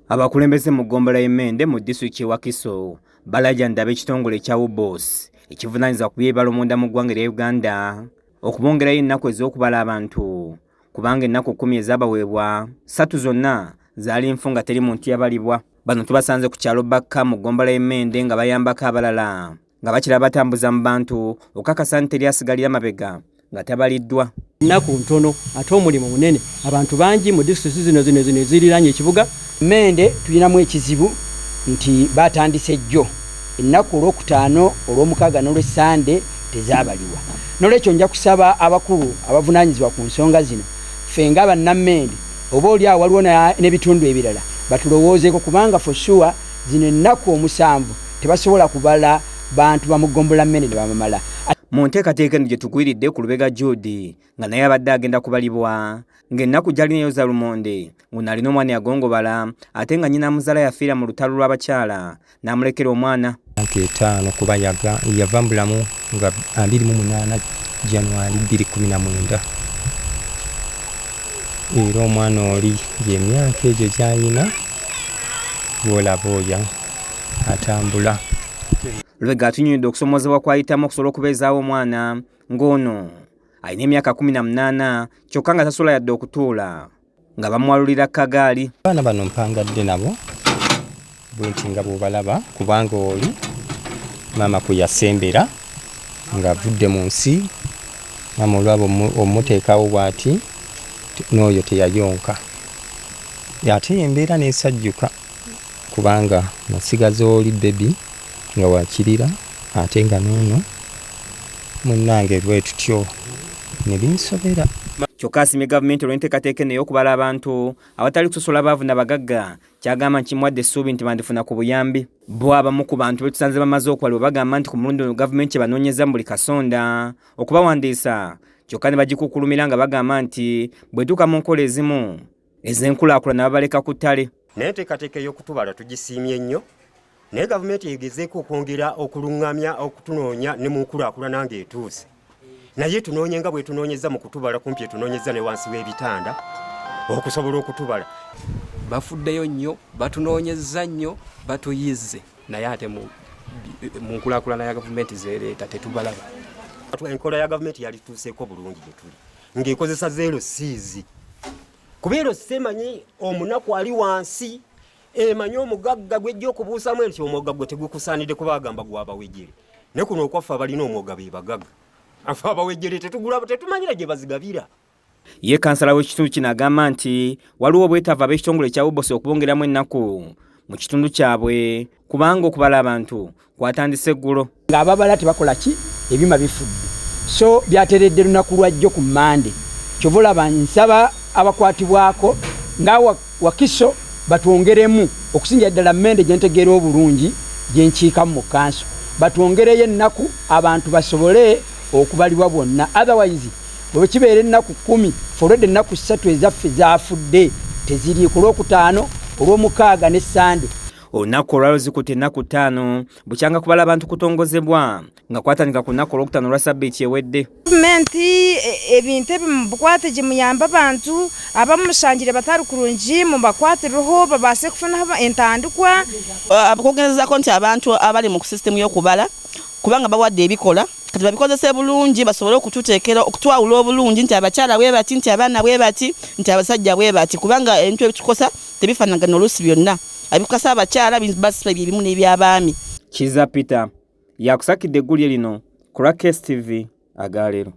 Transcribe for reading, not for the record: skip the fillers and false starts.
Abakulembeze mu ggombolola y'Emmende mu disitulikiti y'e Wakiso balajjandaba ekitongole kya UBOS ekivunaanyizibwa ku by'ebibala omunda mu ggwanga lya Uganda okubongerayo ennaku ez'okubala abantu kubanga ennaku 10 ezaabaweebwa 3 zonna zaali nfu nga teri muntu yabalibwa. Bano tubasanze ku kyalo Bakka mu ggombolola y'Emmende nga bayambako abalala nga bakira batambuza mu bantu okukakasa nti teri asigalira mabega nga tabaliddwa. Ennaku ntono ate omulimu munene, abantu bangi mu disitulikiti zino eziriraanye ekibuga. Mmende tulinamu ekizibu nti batandise jjo ennaku olwokutaano olw'omukaaga n'olw'essande tezaabalibwa. N'olwekyo nja kusaba abakulu abavunaanyizibwa ku nsonga zino ffe nga bannammende oba oli awo waliwo n'ebitundu ebirala batulowoozeeko kubanga for sure zino ennaku 7 tebasobola kubala bantu bamuggombola mmende ne bamamala. Mu nteekateeka eno gye tugwiridde ku Lubega Jude nga naye abadde agenda kubalibwa ng'ennaku gy'alina Yoza Lumonde ng'ono alina omwana yagongobala ate nga nnyina muzaala yafiira mu lutalo lw'abakyala n'amulekera omwana. 5 kuba yava mu bulamu nga 28 January 2019 era omwana oli y'emyaka egyo gy'alina bw'olaba oya atambula. Lubega atunyumidde okusomozebwa kwayitamu okusobola okubeezaawo omwana ng'ono alina emyaka 18 kyokka nga tasobola yadde okutuula nga bamwalulira kagaali. Abaana bano mpangadde nabo bwenti nga bw'obalaba kubanga oli maama kwe yasembera ng'avudde mu nsi maama olwabo omuteekawo bw'ati n'oyo teyayonka ate embeera n'esajjuka kubanga nasigaza oli bebi nga wakirira ate nga noono munnange lwe tutyo ne binsobera. Kyokka asimye gavumenti olw'enteekateeka eno ey'okubala abantu awatali kusosola baavu na bagagga kyagamba nti kimuwadde essuubi nti bandifuna ku buyambi. Bo abamu ku bantu be tusanze bamaze okubalibwa bagamba nti ku mulundi ono gavumenti ebanoonyeza mu buli kasonda okubawandiisa kyokka ne bagikukulumira nga bagamba nti bw'etuuka mu nkola ezimu ez'enkulaakulana babaleka ku ttale. Naye enteekateeka ey'okutubala tugisiimye nnyo naye gavumenti egezeeko okwongera okuluŋŋamya okutunoonya ne mu nkulaakulana ng'etuuse. Naye tunoonye nga bwe tunoonyeza mu kutubala kumpi etunoonyeza ne wansi w'ebitanda okusobola okutubala. Bafuddeyo nnyo, batunoonyeza nnyo, batuyizze naye ate mu nkulaakulana ya gavumenti zeereeta tetubalaba. Enkola ya gavumenti yalituuseeko bulungi gye tuli ng'ekozesa 0 C's. Kuba ero semanyi omunaku ali wansi emanyi omugagga gwejja okubuusamu ekyo omwogga gwe tegukusaanidde kuba agamba gw'abawejjere. Ne kuno okwaffe abalina omwogga be bagagga. Afa abawejjere tetumanyira gye bazigabira. Ye kansala w'ekitundu kino agamba nti waliwo obwetaavu ab'ekitongole kya UBOS okubongeramu ennaku mu kitundu kyabwe kubanga okubala abantu kwatandise eggulo. Ng'ababala tebakola ki ebima bifudde so byateredde lunaku lwajjo ku Mmande. Kyova olaba nsaba abakwatibwako nga Wakiso batwongeremu okusingira ddala Mmende gye ntegeera obulungi gye nkiikamu mu kanso batwongereyo ennaku abantu basobole okubalibwa bonna. Otherwise bwe kibeera ennaku 10 forward ennaku 3 ezaffe zaafudde teziri ku lwokutaano olw'omukaaga n'essande. Olunaku olwalo zikutte ennaku 5 bukyanga kubala abantu kutongozebwa nga kwatandika ku nnaku olwokutaano olwa Ssabbiiti ewedde. Gavumenti ebintu ebyo mubukwate gye muyamba abantu abamushangire batari kurungi mubakwatireho babaase kufunaho entandikwa. Abakogezaako nti abantu abali mu sisitemu y'okubala kubanga bawadde ebikola kati babikozese bulungi basobole okututeekera okutwawula obulungi nti abakyala bwe bati nti abaana bwe bati nti abasajja bwe bati kubanga ebintu ebitukosa tebifaanagana oluusi byonna abikukasa abakyala basiba ebimu n'eby'abaami. Kiza Peter yakusakidde eggulye lino ku Rakes TV Agaleero.